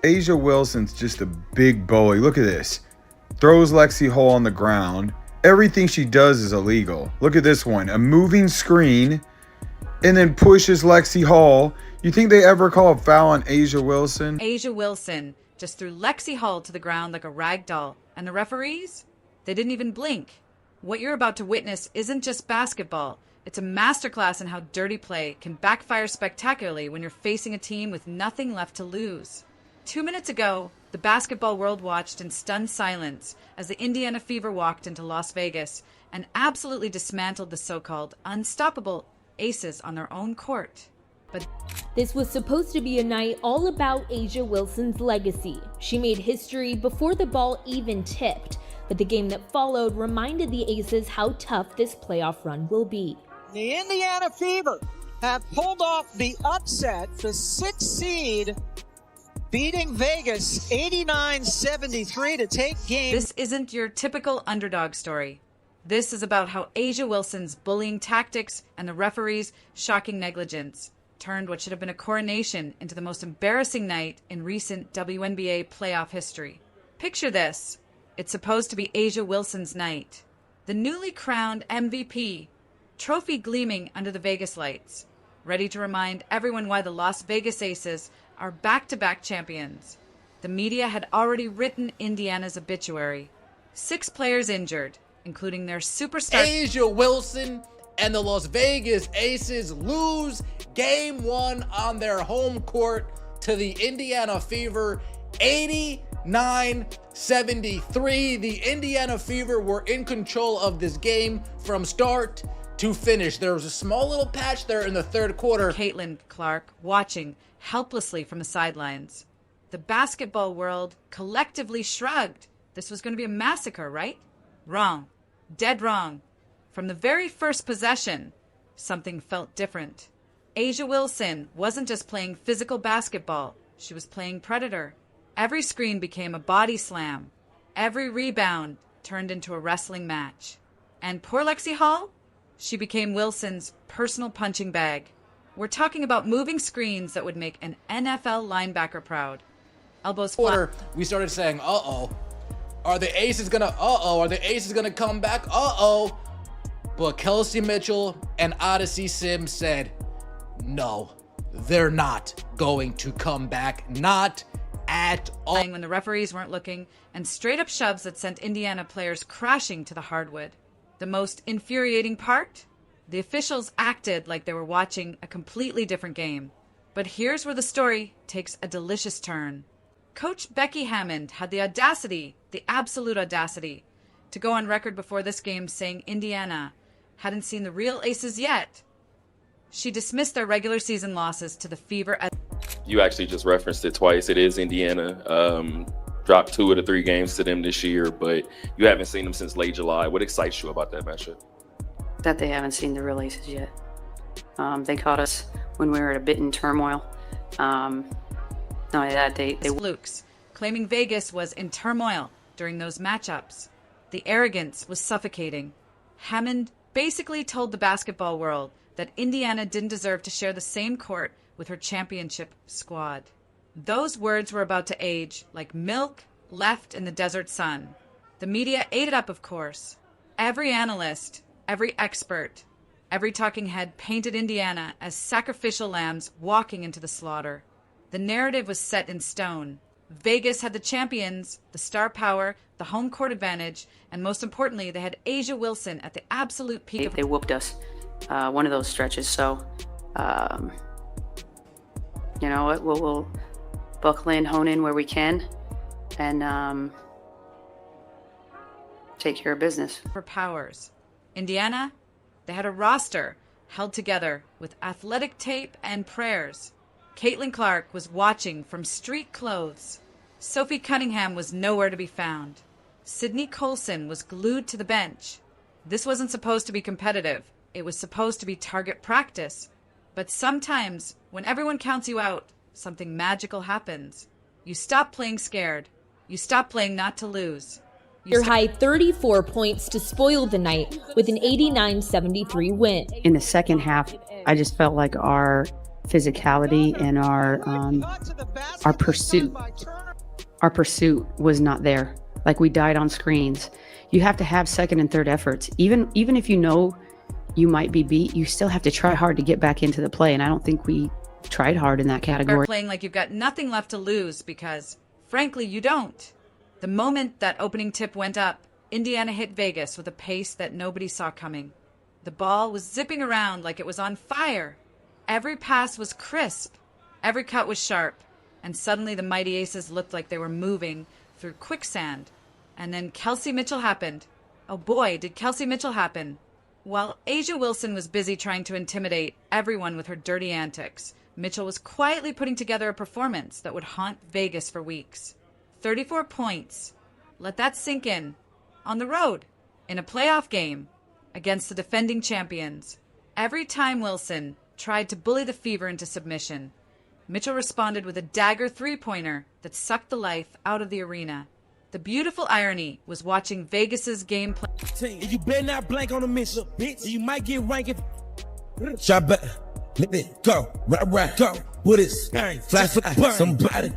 A'ja Wilson's just a big bully. Look at this. Throws Lexie Hull on the ground. Everything she does is illegal. Look at this one. A moving screen and then pushes Lexie Hull. You think they ever call a foul on A'ja Wilson? A'ja Wilson just threw Lexie Hull to the ground like a rag doll. And the referees? They didn't even blink. What you're about to witness isn't just basketball. It's a masterclass in how dirty play can backfire spectacularly when you're facing a team with nothing left to lose. 2 minutes ago, the basketball world watched in stunned silence as the Indiana Fever walked into Las Vegas and absolutely dismantled the so-called unstoppable Aces on their own court. But this was supposed to be a night all about A'ja Wilson's legacy. She made history before the ball even tipped, but the game that followed reminded the Aces how tough this playoff run will be. The Indiana Fever have pulled off the upset, the 6th seed, beating Vegas 89-73 to take game. This isn't your typical underdog story. This is about how A'ja Wilson's bullying tactics and the referees' shocking negligence turned what should have been a coronation into the most embarrassing night in recent WNBA playoff history. Picture this. It's supposed to be A'ja Wilson's night. The newly crowned MVP, trophy gleaming under the Vegas lights, ready to remind everyone why the Las Vegas Aces are back-to-back champions. The media had already written Indiana's obituary. 6 players injured, including their superstar A'ja Wilson and the Las Vegas Aces lose Game 1 on their home court to the Indiana Fever, 89-73. The Indiana Fever were in control of this game from start to finish. There was a small little patch there in the third quarter. Caitlin Clark watching helplessly from the sidelines. The basketball world collectively shrugged. This was going to be a massacre, right? Wrong. Dead wrong. From the very first possession, something felt different. A'ja Wilson wasn't just playing physical basketball. She was playing predator. Every screen became a body slam. Every rebound turned into a wrestling match. And poor Lexie Hull? She became Wilson's personal punching bag. We're talking about moving screens that would make an NFL linebacker proud. Elbows flat. We started saying, are the Aces gonna come back? But Kelsey Mitchell and Odyssey Sims said, no, they're not going to come back. Not at all. When the referees weren't looking, and straight up shoves that sent Indiana players crashing to the hardwood. The most infuriating part? The officials acted like they were watching a completely different game. But here's where the story takes a delicious turn. Coach Becky Hammond had the audacity, the absolute audacity, to go on record before this game saying Indiana hadn't seen the real Aces yet. She dismissed their regular season losses to the Fever. You actually just referenced it twice. It is Indiana. Dropped 2 of the 3 games to them this year, but you haven't seen them since late July. What excites you about that matchup? That they haven't seen the real Aces yet. They caught us when we were at a bit in turmoil. Not only that, they flukes, claiming Vegas was in turmoil during those matchups. The arrogance was suffocating. Hammond basically told the basketball world that Indiana didn't deserve to share the same court with her championship squad. Those words were about to age like milk left in the desert sun. The media ate it up, of course. Every analyst, every expert, every talking head painted Indiana as sacrificial lambs walking into the slaughter. The narrative was set in stone. Vegas had the champions, the star power, the home court advantage, and most importantly, they had A'ja Wilson at the absolute peak. They whooped us one of those stretches. So, you know what? We'll buckle in, hone in where we can, and take care of business. For powers. Indiana, they had a roster held together with athletic tape and prayers. Caitlin Clark was watching from street clothes. Sophie Cunningham was nowhere to be found. Sydney Colson was glued to the bench. This wasn't supposed to be competitive. It was supposed to be target practice. But sometimes, when everyone counts you out, something magical happens. You stop playing scared. You stop playing not to lose. Your high 34 points to spoil the night with an 89-73 win. In the second half, I just felt like our physicality and our pursuit. Our pursuit was not there. Like, we died on screens. You have to have second and third efforts. Even if you know you might be beat, you still have to try hard to get back into the play. And I don't think we tried hard in that category. Playing like you've got nothing left to lose because, frankly, you don't. The moment that opening tip went up, Indiana hit Vegas with a pace that nobody saw coming. The ball was zipping around like it was on fire. Every pass was crisp. Every cut was sharp. And suddenly the mighty Aces looked like they were moving through quicksand. And then Kelsey Mitchell happened. Oh boy, did Kelsey Mitchell happen. While A'ja Wilson was busy trying to intimidate everyone with her dirty antics, Mitchell was quietly putting together a performance that would haunt Vegas for weeks. 34 points. Let that sink in. On the road, in a playoff game, against the defending champions. Every time Wilson tried to bully the Fever into submission, Mitchell responded with a dagger three-pointer that sucked the life out of the arena. The beautiful irony was watching Vegas's gameplay. You better not blank on a miss, bitch. You might get ranked. Shot back. Let it go. Right. Go. What is? Fly, somebody.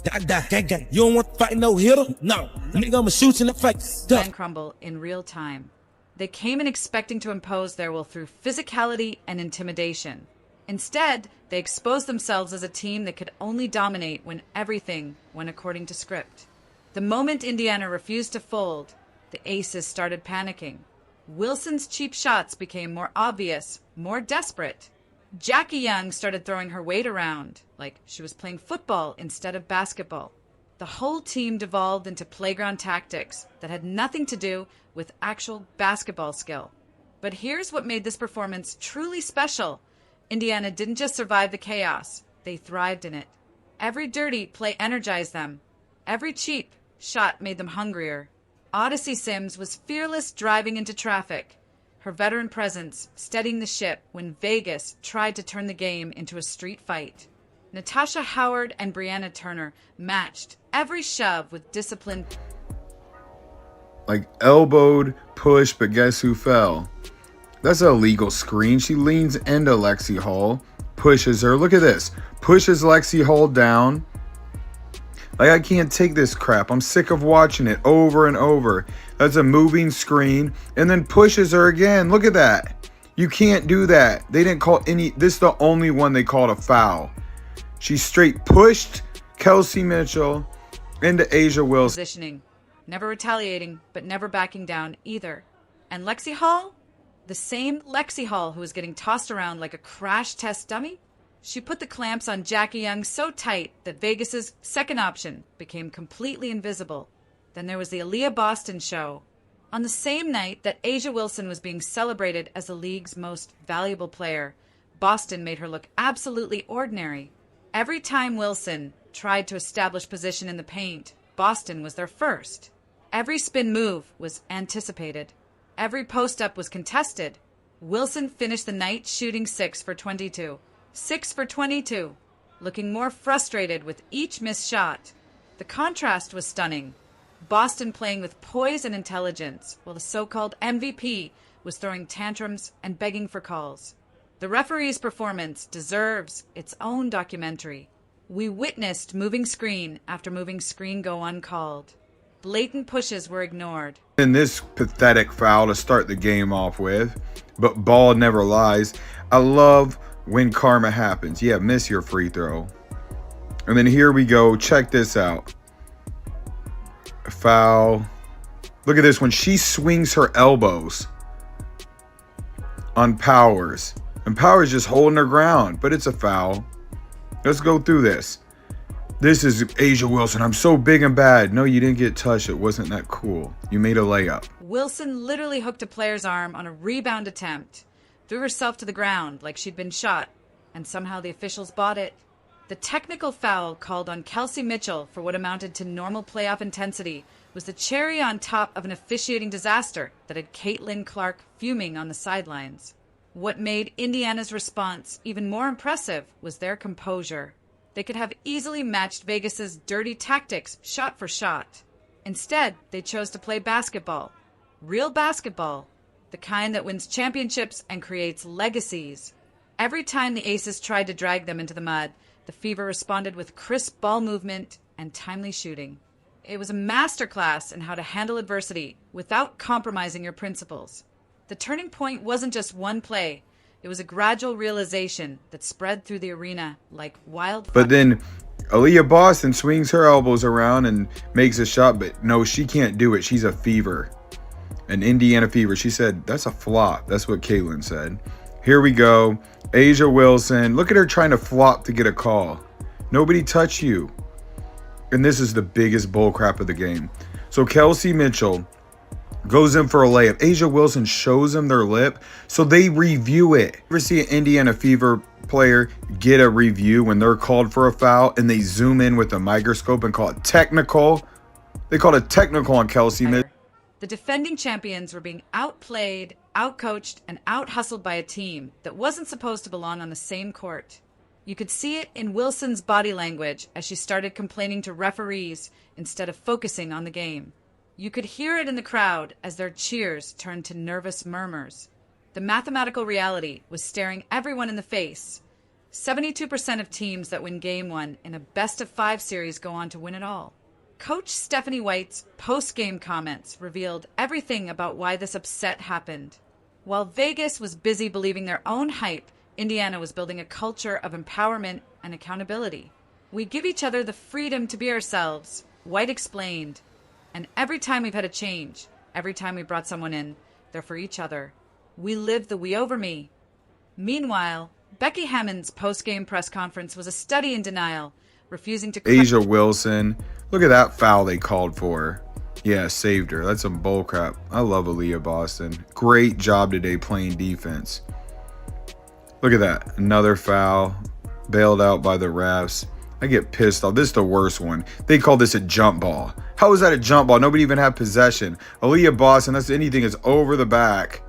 Die. You don't want to fight no hitter? No. Nigga, I'ma shoot you in the face. And crumble in real time. They came in expecting to impose their will through physicality and intimidation. Instead, they exposed themselves as a team that could only dominate when everything went according to script. The moment Indiana refused to fold, the Aces started panicking. Wilson's cheap shots became more obvious, more desperate. Jackie Young started throwing her weight around, like she was playing football instead of basketball. The whole team devolved into playground tactics that had nothing to do with actual basketball skill. But here's what made this performance truly special. Indiana didn't just survive the chaos, they thrived in it. Every dirty play energized them. Every cheap shot made them hungrier. Odyssey Sims was fearless driving into traffic, her veteran presence steadying the ship when Vegas tried to turn the game into a street fight. Natasha Howard and Brianna Turner matched every shove with discipline. Like elbowed, pushed, but guess who fell? That's an illegal screen. She leans into Lexie Hull, pushes her. Look at this. Pushes Lexie Hull down. Like, I can't take this crap. I'm sick of watching it over and over. That's a moving screen. And then pushes her again. Look at that. You can't do that. They didn't call any. This is the only one they called a foul. She straight pushed Kelsey Mitchell into A'ja Wilson. Positioning. Never retaliating, but never backing down either. And Lexie Hull? The same Lexie Hull who was getting tossed around like a crash test dummy? She put the clamps on Jackie Young so tight that Vegas's second option became completely invisible. Then there was the Aaliyah Boston show. On the same night that A'ja Wilson was being celebrated as the league's most valuable player, Boston made her look absolutely ordinary. Every time Wilson tried to establish position in the paint, Boston was there first. Every spin move was anticipated. Every post-up was contested. Wilson finished the night shooting 6 for 22. 6 for 22. Looking more frustrated with each missed shot. The contrast was stunning. Boston playing with poise and intelligence, while the so-called MVP was throwing tantrums and begging for calls. The referee's performance deserves its own documentary. We witnessed moving screen after moving screen go uncalled. Blatant pushes were ignored. And this pathetic foul to start the game off with, but ball never lies. I love when karma happens. Yeah, miss your free throw. And then here we go. Check this out. A foul. Look at this one. She swings her elbows on Powers. And Powers just holding her ground, but it's a foul. Let's go through this. This is A'ja Wilson. I'm so big and bad. No, you didn't get touched. It wasn't that cool. You made a layup. Wilson literally hooked a player's arm on a rebound attempt, threw herself to the ground like she'd been shot, and somehow the officials bought it. The technical foul called on Kelsey Mitchell for what amounted to normal playoff intensity was the cherry on top of an officiating disaster that had Caitlin Clark fuming on the sidelines. What made Indiana's response even more impressive was their composure. They could have easily matched Vegas's dirty tactics shot for shot. Instead, they chose to play basketball. Real basketball. The kind that wins championships and creates legacies. Every time the Aces tried to drag them into the mud, the Fever responded with crisp ball movement and timely shooting. It was a masterclass in how to handle adversity without compromising your principles. The turning point wasn't just one play. It was a gradual realization that spread through the arena like wildfire. But then Aaliyah Boston swings her elbows around and makes a shot, but no, she can't do it. She's a Fever. An Indiana Fever. She said, that's a flop. That's what Caitlin said. Here we go. A'ja Wilson. Look at her trying to flop to get a call. Nobody touch you. And this is the biggest bullcrap of the game. So Kelsey Mitchell goes in for a layup. A'ja Wilson shows them their lip, so they review it. Ever see an Indiana Fever player get a review when they're called for a foul and they zoom in with a microscope and call it technical? They called it technical on Kelsey Mitchell. The defending champions were being outplayed, outcoached, and out-hustled by a team that wasn't supposed to belong on the same court. You could see it in Wilson's body language as she started complaining to referees instead of focusing on the game. You could hear it in the crowd as their cheers turned to nervous murmurs. The mathematical reality was staring everyone in the face. 72% of teams that win Game 1 in a best-of-5 series go on to win it all. Coach Stephanie White's post-game comments revealed everything about why this upset happened. While Vegas was busy believing their own hype, Indiana was building a culture of empowerment and accountability. We give each other the freedom to be ourselves, White explained. And every time we've had a change, every time we brought someone in, they're for each other. We live the we over me. Meanwhile, Becky Hammond's post-game press conference was a study in denial, refusing to... A'ja Wilson. Look at that foul they called for. Yeah, saved her. That's some bullcrap. I love Aaliyah Boston. Great job today playing defense. Look at that. Another foul. Bailed out by the refs. I get pissed off. This is the worst one. They call this a jump ball. How is that a jump ball? Nobody even had possession. Aaliyah Boston, that's anything is over the back.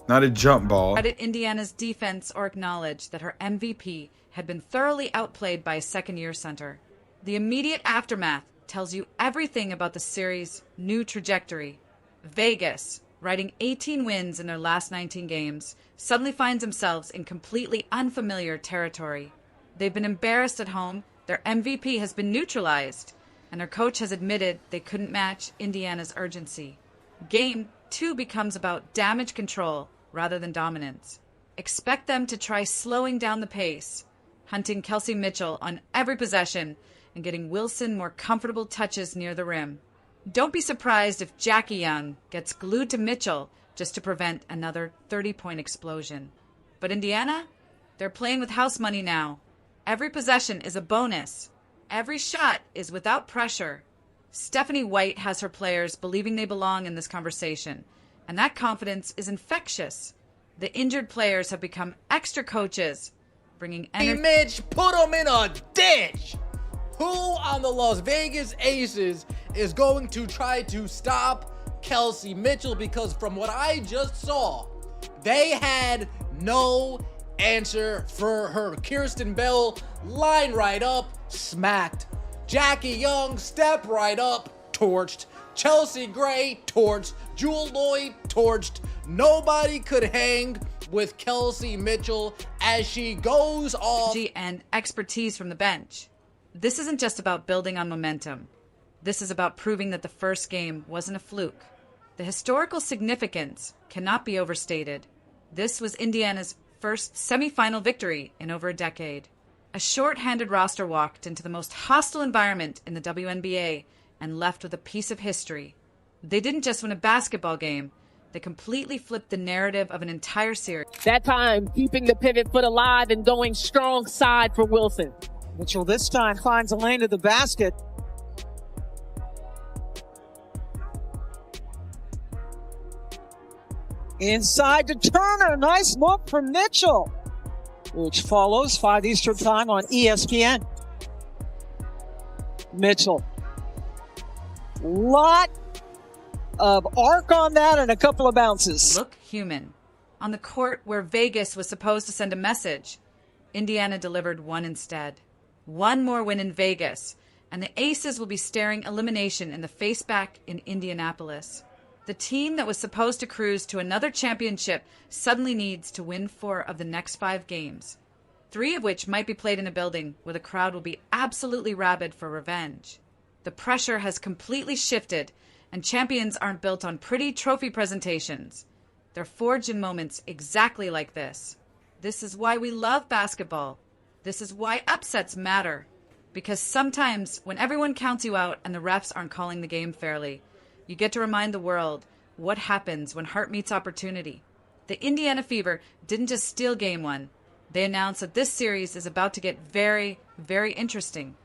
Not a jump ball. Credit Indiana's defense or acknowledge that her MVP had been thoroughly outplayed by a second-year center. The immediate aftermath tells you everything about the series' new trajectory. Vegas, riding 18 wins in their last 19 games, suddenly finds themselves in completely unfamiliar territory. They've been embarrassed at home, their MVP has been neutralized, and their coach has admitted they couldn't match Indiana's urgency. Game 2 becomes about damage control rather than dominance. Expect them to try slowing down the pace, hunting Kelsey Mitchell on every possession and getting Wilson more comfortable touches near the rim. Don't be surprised if Jackie Young gets glued to Mitchell just to prevent another 30-point explosion. But Indiana, they're playing with house money now. Every possession is a bonus. Every shot is without pressure. Stephanie White has her players believing they belong in this conversation, and that confidence is infectious. The injured players have become extra coaches, bringing energy. Hey, Mitch, put them in a dish! Who on the Las Vegas Aces is going to try to stop Kelsey Mitchell? Because from what I just saw, they had no answer for her. Kirsten Bell, line right up, smacked. Jackie Young, step right up, torched. Chelsea Gray, torched. Jewel Lloyd, torched. Nobody could hang with Kelsey Mitchell as she goes off. And expertise from the bench. This isn't just about building on momentum. This is about proving that the first game wasn't a fluke. The historical significance cannot be overstated. This was Indiana's first semifinal victory in over a decade. A short-handed roster walked into the most hostile environment in the WNBA and left with a piece of history. They didn't just win a basketball game. They completely flipped the narrative of an entire series. That time, keeping the pivot foot alive and going strong side for Wilson. Mitchell this time finds a lane to the basket. Inside to Turner. Nice look from Mitchell, which follows 5 Eastern time on ESPN. Mitchell. Lot of arc on that and a couple of bounces. Look human. On the court where Vegas was supposed to send a message, Indiana delivered one instead. One more win in Vegas, and the Aces will be staring elimination in the face back in Indianapolis. The The team that was supposed to cruise to another championship suddenly needs to win 4 of the next 5 games, 3 of which might be played in a building where the crowd will be absolutely rabid for revenge. The pressure has completely shifted, and champions aren't built on pretty trophy presentations. They're forged in moments exactly like this. This is why we love basketball. This is why upsets matter. Because sometimes when everyone counts you out and the refs aren't calling the game fairly, you get to remind the world what happens when heart meets opportunity. The Indiana Fever didn't just steal Game 1. They announced that this series is about to get very, very interesting.